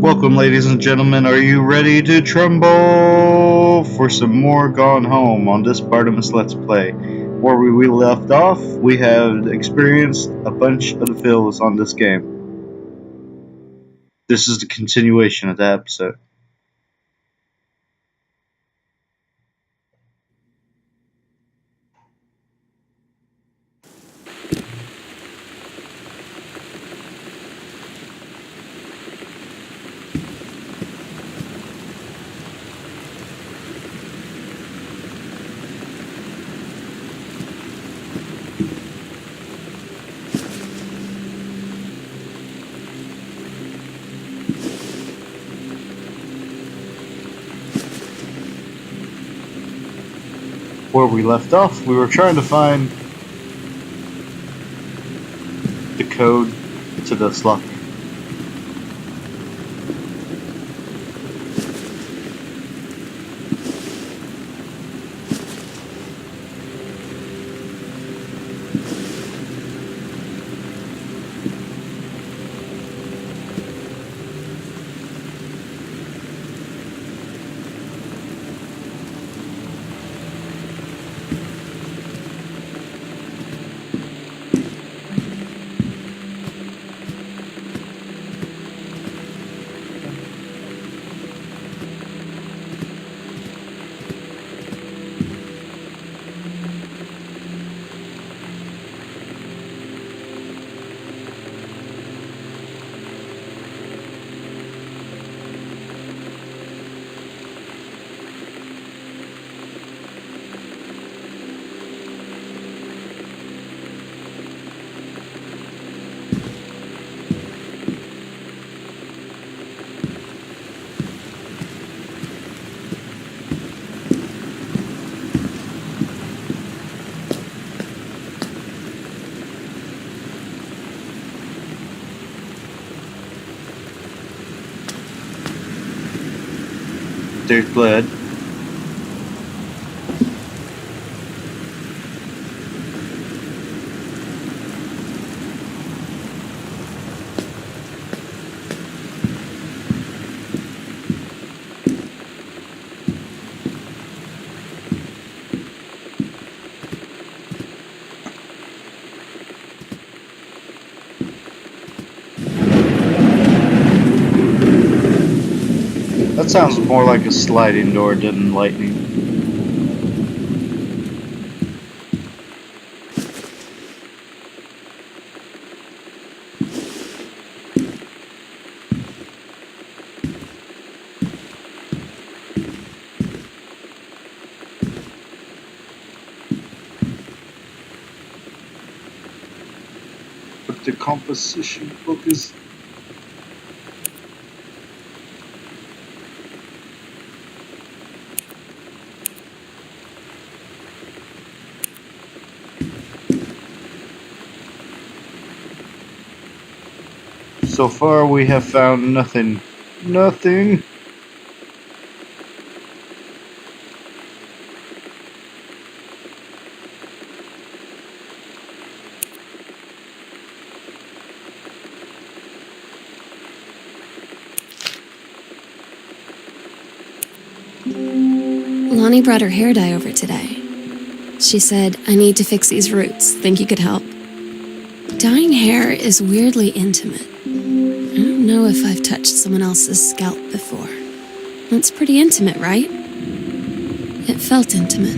Welcome, ladies and gentlemen. Are you ready to tremble for some more Gone Home on this Bartimists Let's Play? Where we left off, we have experienced a bunch of the fills on this game. This is the continuation of the episode. Where we left off, we were trying to find the code to this locker. There's blood. That sounds more like a sliding door than lightning. But the composition book is... So far we have found nothing. Nothing. Milani brought her hair dye over today. She said, "I need to fix these roots. Think you could help?" Dyeing hair is weirdly intimate. I don't know if I've touched someone else's scalp before. That's pretty intimate, right? It felt intimate.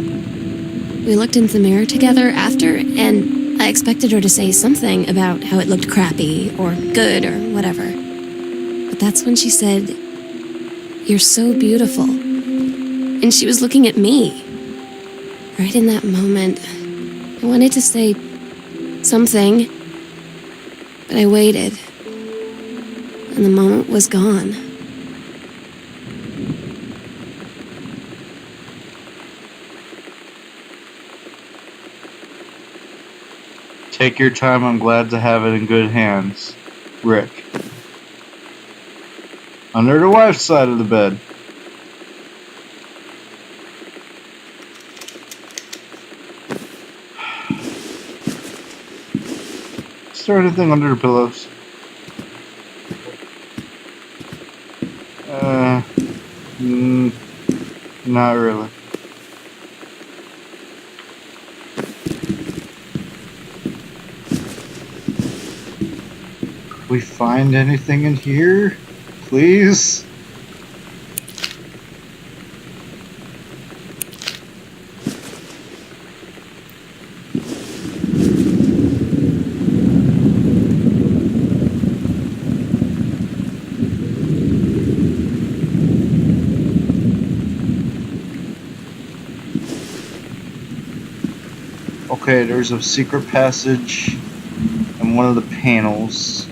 We looked in the mirror together after, and I expected her to say something about how it looked crappy or good or whatever. But that's when she said, "You're so beautiful." And she was looking at me. Right in that moment, I wanted to say something, but I waited, and the moment was gone. Take your time, I'm glad to have it in good hands. Rick. Under the wife's side of the bed. Is there anything under the pillows? Mm, not really. We find anything in here? Please? Okay, there's a secret passage in one of the panels.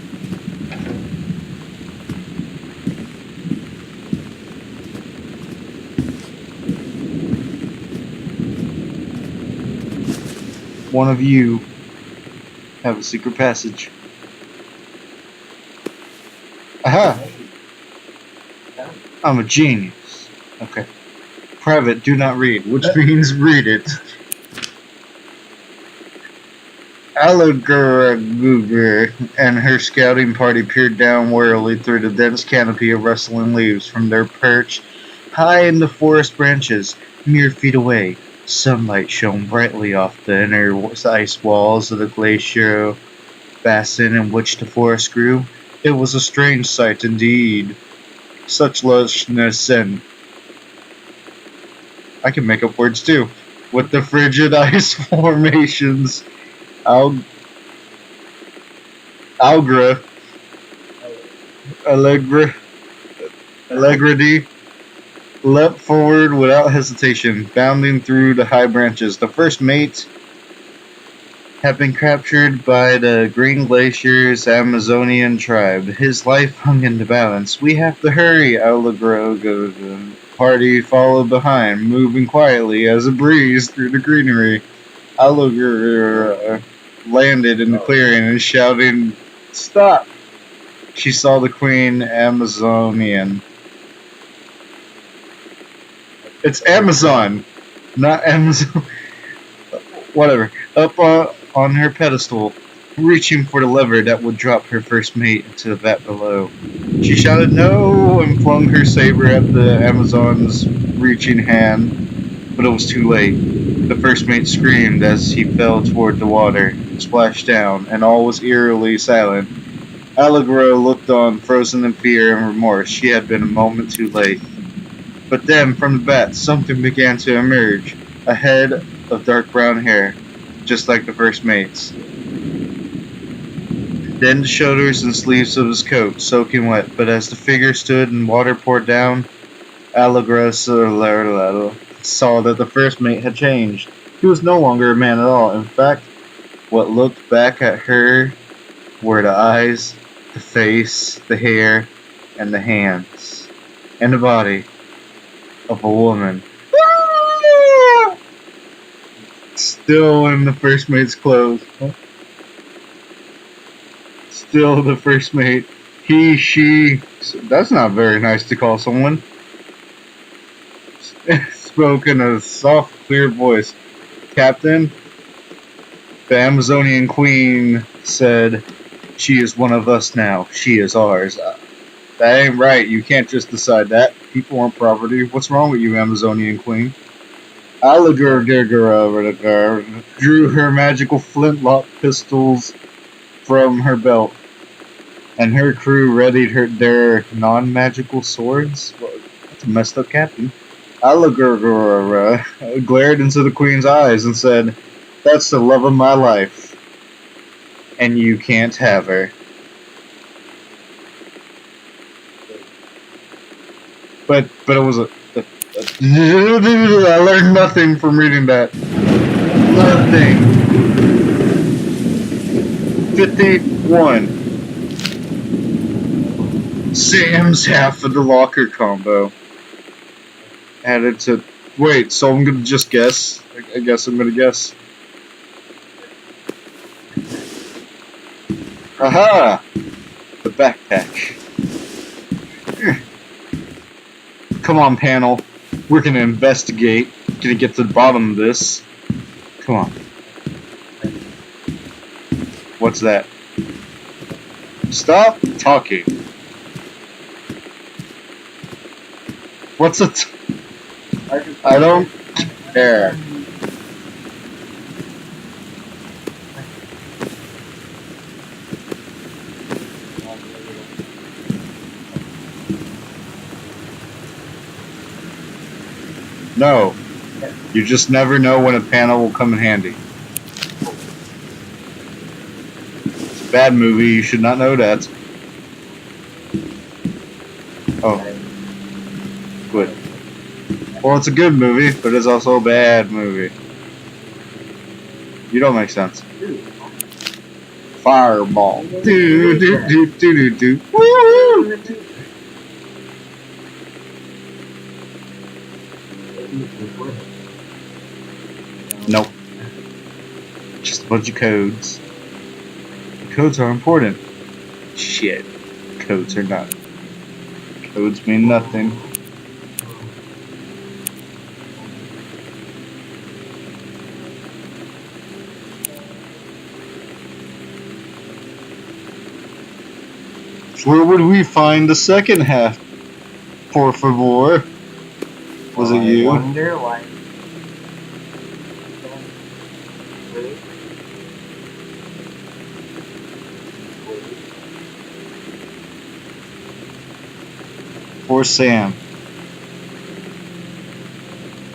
One of you have a secret passage. Aha! I'm a genius. Okay. Private, do not read, which means read it. Alligator and her scouting party peered down warily through the dense canopy of rustling leaves from their perch high in the forest branches, mere feet away. Sunlight shone brightly off the inner ice walls of the glacier basin in which the forest grew. It was a strange sight indeed. Such lushness and I can make up words too. With the frigid ice formations, Algra, Allegrity leapt forward without hesitation, bounding through the high branches. The first mate had been captured by the Green Glacier's Amazonian tribe. His life hung in the balance. We have to hurry, Allegra. The party followed behind, moving quietly as a breeze through the greenery. Allegra landed in the clearing and shouting, "Stop!" She saw the Queen Amazonian. It's Amazon, not Amazon. Whatever. Up on her pedestal, reaching for the lever that would drop her first mate into the vat below. She shouted no and flung her saber at the Amazon's reaching hand, but it was too late. The first mate screamed as he fell toward the water, splashed down, and all was eerily silent. Allegra looked on, frozen in fear and remorse. She had been a moment too late. But then, from the vat, something began to emerge. A head of dark brown hair, just like the first mate's. Then the shoulders and sleeves of his coat, soaking wet. But as the figure stood and water poured down, Allegra saw that the first mate had changed. He was no longer a man at all. In fact, what looked back at her were the eyes, the face, the hair, and the hands, and the body of a woman. Still in the first mate's clothes. Still the first mate. He, she. That's not very nice to call someone. Spoke in a soft, clear voice. Captain, the Amazonian Queen said, "She is one of us now. She is ours." That ain't right. You can't just decide that. People aren't property. What's wrong with you, Amazonian Queen? Allegra drew her magical flintlock pistols from her belt, and her crew readied their non-magical swords. Well, that's a messed up captain. Allegra glared into the queen's eyes and said, "That's the love of my life, and you can't have her." But it was I learned nothing from reading that. Nothing. 51. Sam's half of the locker combo. Added to. Wait, so I'm gonna just guess? I guess I'm gonna guess. Aha! The backpack. Come on, panel. We're gonna investigate. Gonna get to the bottom of this. Come on. What's that? Stop talking. What's it? I don't care. No. You just never know when a panel will come in handy. It's a bad movie, you should not know that. Oh. Good. Well, it's a good movie, but it's also a bad movie. You don't make sense. Fireball. Do do do do do do. Woo! Nope. Just a bunch of codes. Codes are important. Shit. Codes are not. Codes mean nothing. Where would we find the second half? Por favor. Was it you? I wonder why. For Sam.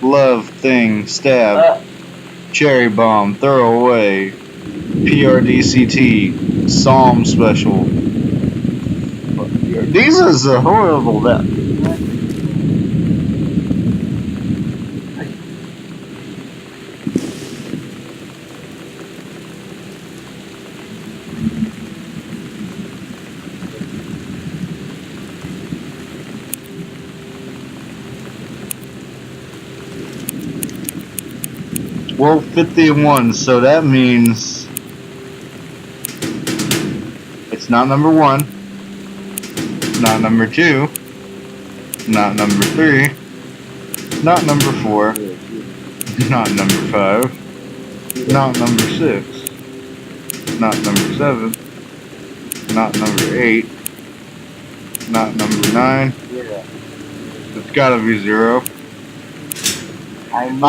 Love, thing, stab. Cherry bomb, throw away. PRDCT. Psalm special. These is a horrible death. Well, 51, so that means it's not number 1, not number 2, not number 3, not number 4, not number 5, not number 6, not number 7, not number 8, not number 9. It's gotta be 0. I'm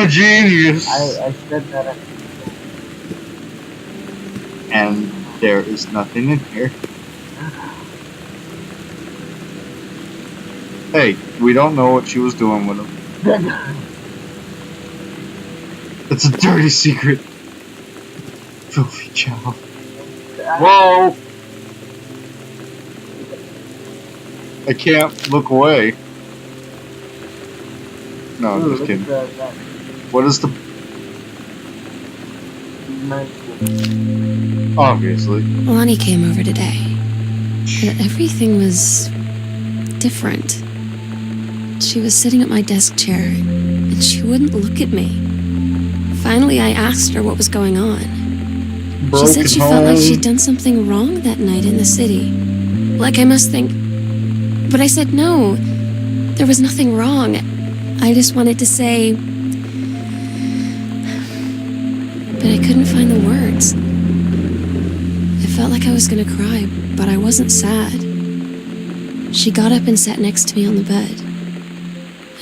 a genius! I said that. And there is nothing in here. Hey, we don't know what she was doing with him. It's a dirty secret. Filthy child. Whoa! I can't look away. No, I'm just kidding. What is the... Obviously. Milani came over today. And everything was different. She was sitting at my desk chair, and she wouldn't look at me. Finally, I asked her what was going on. She said she felt like she'd done something wrong that night in the city. Like I must think... But I said no. There was nothing wrong. I just wanted to say... But I couldn't find the words. I felt like I was gonna cry, but I wasn't sad. She got up and sat next to me on the bed.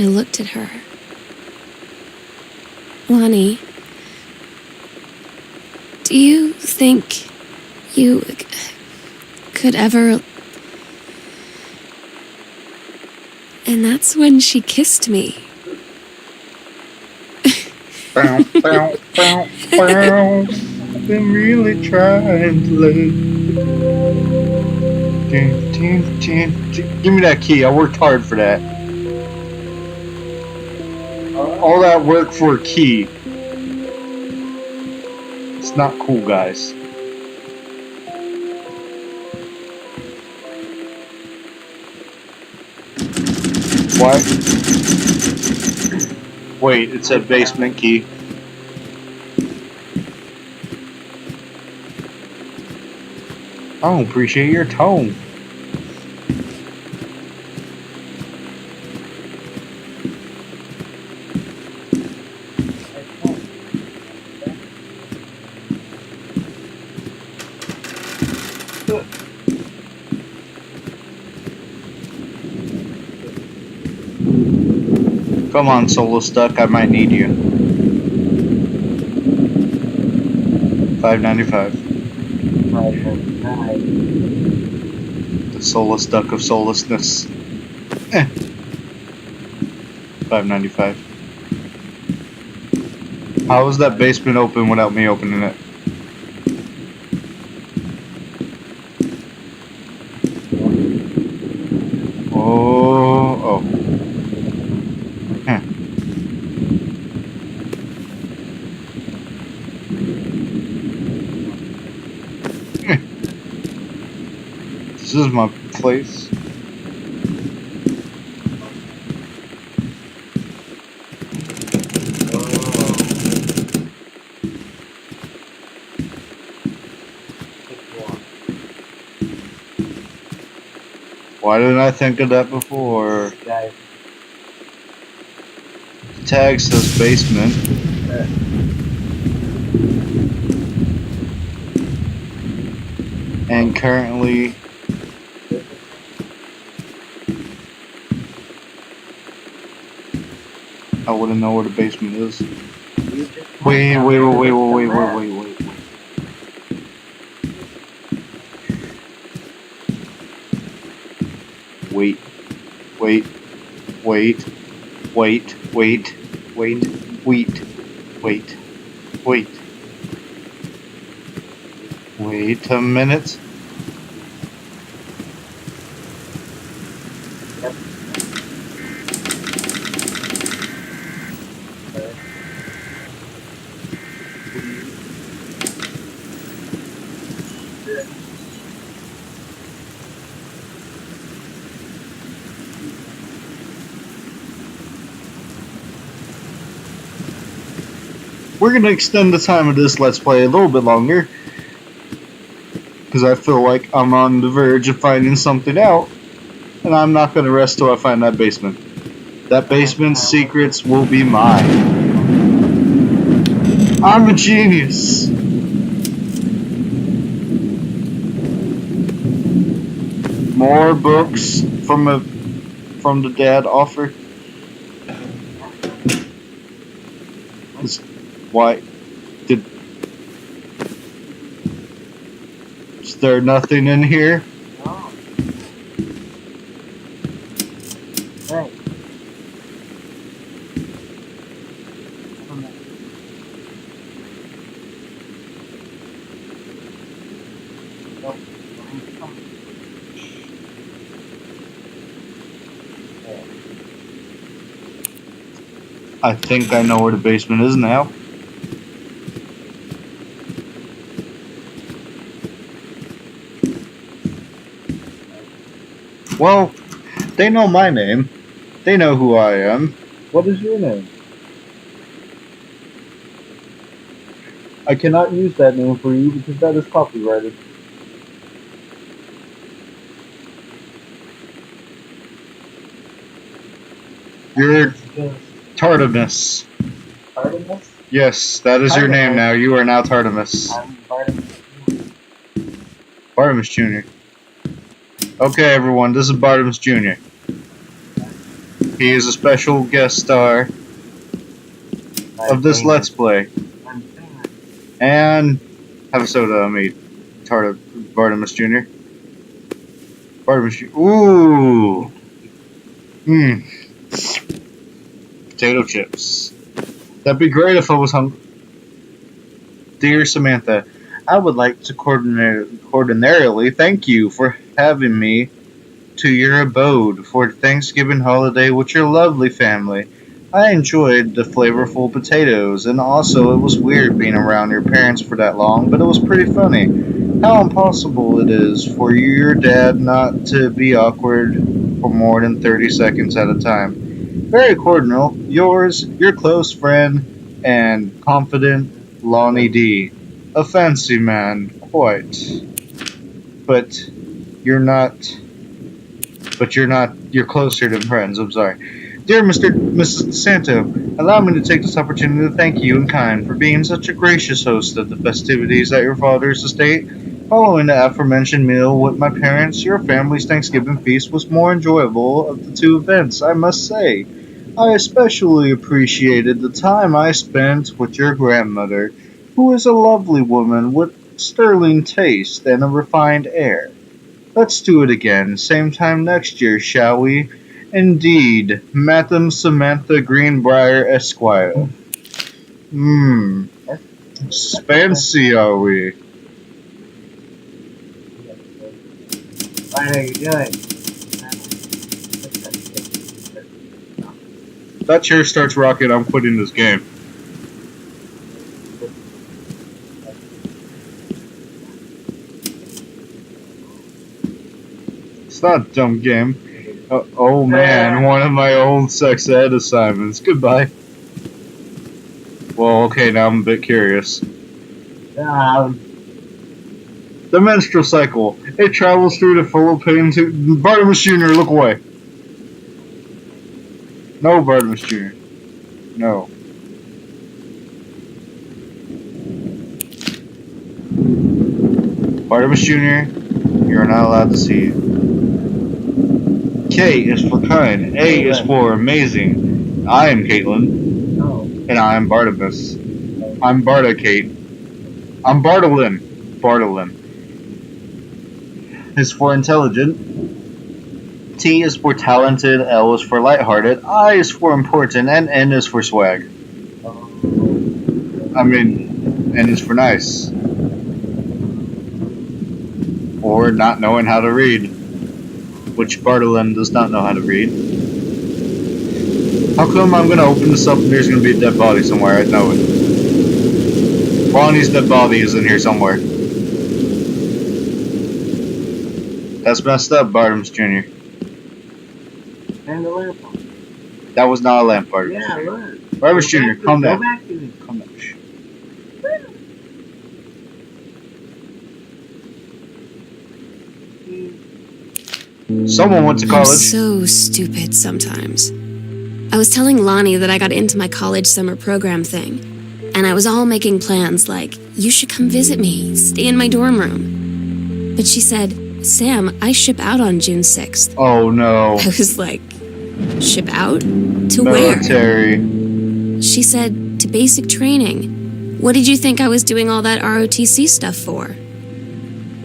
I looked at her. Lonnie, do you think you could ever... And that's when she kissed me. Bow, bow, bow, bow. Been really trying to live. Give me that key. I worked hard for that. All that work for a key. It's not cool, guys. What? Wait, it said basement key. I don't appreciate your tone. Come on, Soulless Duck, I might need you. $5.95. The Soulless Duck of soullessness. $5.95. How was that basement open without me opening it? Oh. Huh. This is my place. Why didn't I think of that before? The tag says basement. And currently I wouldn't know where the basement is. Wait. Wait a minute. We're going to extend the time of this Let's Play a little bit longer, because I feel like I'm on the verge of finding something out, and I'm not going to rest till I find that basement. That basement's secrets will be mine. I'm a genius. More books from the dad offer. Why is there nothing in here? No. Hey. I think I know where the basement is now. Well, they know my name. They know who I am. What is your name? I cannot use that name for you because that is copyrighted. You're Artemis. Artemis? Yes, that is your name now. You are now Artemis. I'm Bartimists. Artemis Jr. Okay, everyone, this is Bartimists Jr. He is a special guest star of this Let's Play. And have a soda, Bartimists Jr. Bartimists Jr. Ooh! Potato chips. That'd be great if I was hungry. Dear Samantha, I would like to ordinarily thank you for having me to your abode for Thanksgiving holiday with your lovely family. I enjoyed the flavorful potatoes, and also it was weird being around your parents for that long, but it was pretty funny. How impossible it is for your dad not to be awkward for more than 30 seconds at a time. Very cordial, yours, your close friend, and confident Lonnie D. A fancy man, quite. But you're closer than friends, I'm sorry. Dear Mrs. DeSanto, allow me to take this opportunity to thank you in kind for being such a gracious host of the festivities at your father's estate. Following the aforementioned meal with my parents, your family's Thanksgiving feast was more enjoyable of the two events, I must say. I especially appreciated the time I spent with your grandmother, who is a lovely woman with sterling taste and a refined air. Let's do it again, same time next year, shall we? Indeed, Madam Samantha Greenbrier Esquire. Hmm, That's fancy are we? what are you doing? That chair starts rocking, I'm quitting this game. It's not a dumb game. Oh man, one of my old sex ed assignments. Goodbye. Well, okay, now I'm a bit curious. Um, The menstrual cycle. It travels through the Philippines. Bartimists Jr., look away. No, Bartimists Jr. No. Artemis Jr., you're not allowed to see it. K is for kind. A is for amazing. I am Caitlin, no. and I am Bartimists. I'm Barta Kate. I'm Bartolin. Bartolin is for intelligent. T is for talented. L is for lighthearted. I is for important, and N is for swag. I mean, N is for nice. Or not knowing how to read, which Bartolin does not know how to read. How come I'm gonna open this up and there's gonna be a dead body somewhere? I know it. Lonnie's dead body is in here somewhere. That's messed up, Bartimists Jr. And the lamp on. That was not a lamp, Bartimists Yeah, Jr. look. Bartimists Jr., calm Go down. back to it. Calm down. Shh. Someone went to I'm college. so stupid sometimes. I was telling Lonnie that I got into my college summer program thing, and I was all making plans like, you should come visit me, stay in my dorm room. But she said, Sam, I ship out on June 6th. Oh no. I was like, ship out? To Military. where? She said, to basic training. What did you think I was doing all that ROTC stuff for?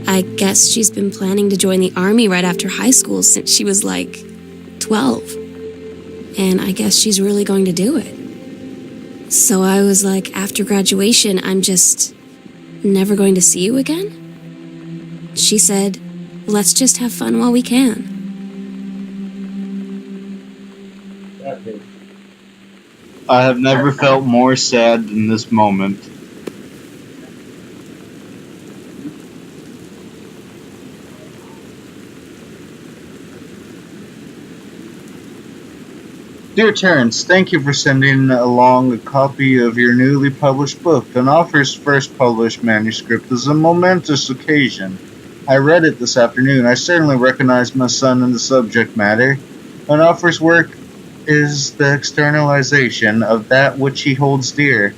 I guess she's been planning to join the army right after high school since she was like 12. And I guess she's really going to do it. So I was like, after graduation, I'm just never going to see you again? She said, let's just have fun while we can. I have never felt more sad than this moment. Dear Terrance, thank you for sending along a copy of your newly published book. An author's first published manuscript is a momentous occasion. I read it this afternoon. I certainly recognize my son in the subject matter. An author's work is the externalization of that which he holds dear,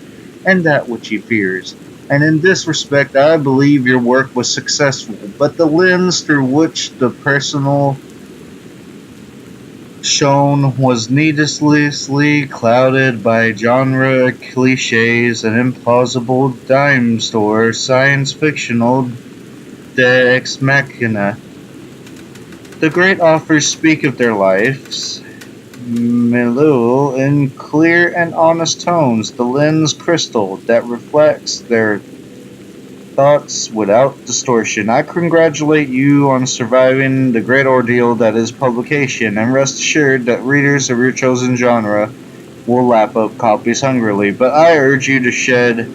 and that which he fears. And in this respect, I believe your work was successful, but the lens through which the personal shown was needlessly clouded by genre cliches and implausible dime store science fictional de ex machina. The great authors speak of their lives, mellow in clear and honest tones, the lens crystal that reflects their thoughts without distortion. I congratulate you on surviving the great ordeal that is publication, and rest assured that readers of your chosen genre will lap up copies hungrily. But I urge you to shed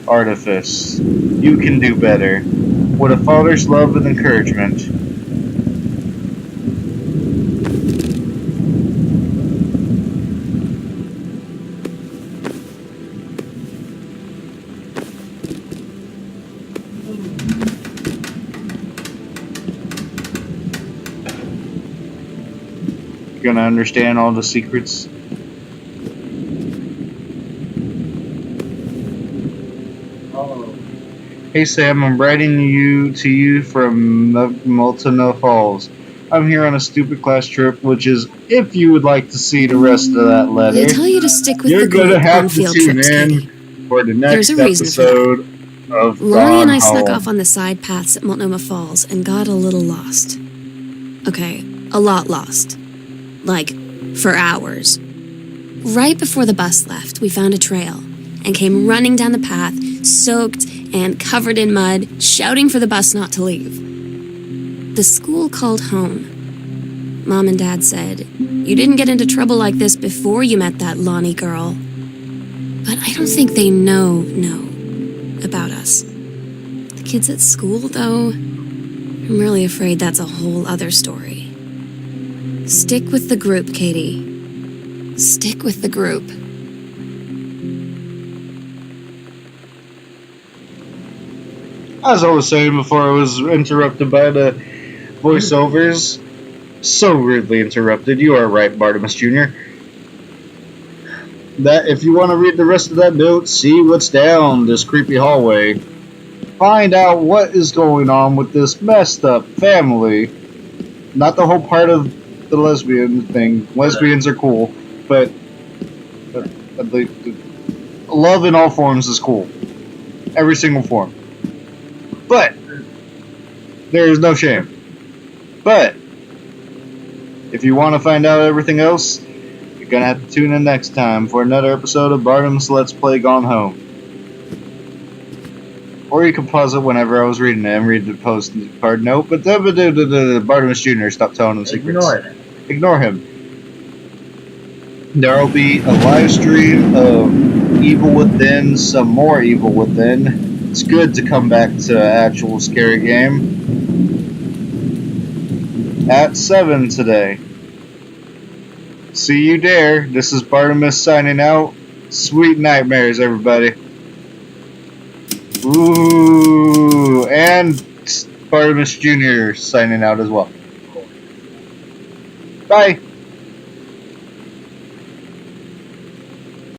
artifice. You can do better. With a father's love and encouragement. You're gonna understand all the secrets. Oh, Hey Sam, I'm writing to you from Multnomah Falls. I'm here on a stupid class trip, which is, if you would like to see the rest of that They letter, tell you to stick with you're the group gonna on have to field tune trips, Katie. in for the There's next a reason for that. episode of Lonnie and Gone I snuck Home. off on the side paths at Multnomah Falls and got a little lost. Okay, a lot lost. Like, for hours. Right before the bus left, we found a trail and came running down the path, soaked and covered in mud, shouting for the bus not to leave. The school called home. Mom and Dad said, "You didn't get into trouble like this before you met that Lonnie girl." But I don't think they know about us. The kids at school, though, I'm really afraid that's a whole other story. Stick with the group, Katie. Stick with the group. As I was saying before I was interrupted by the voiceovers, so rudely interrupted. You are right, Bartimists Jr. That if you want to read the rest of that note, see what's down this creepy hallway. Find out what is going on with this messed up family. Not the whole part of the lesbian thing. Lesbians are cool, but love in all forms is cool. Every single form. But there is no shame. But if you want to find out everything else, you're gonna have to tune in next time for another episode of Bartimists Let's Play Gone Home. Or you can pause it whenever I was reading it and read the postcard note. But Bartimists Jr. Stop telling him secrets. Ignore him. There will be a live stream of Evil Within, some more Evil Within. It's good to come back to an actual scary game. At 7 today. See you there. This is Bartimists signing out. Sweet nightmares, everybody. Ooh, and Artemis Jr. signing out as well. Bye.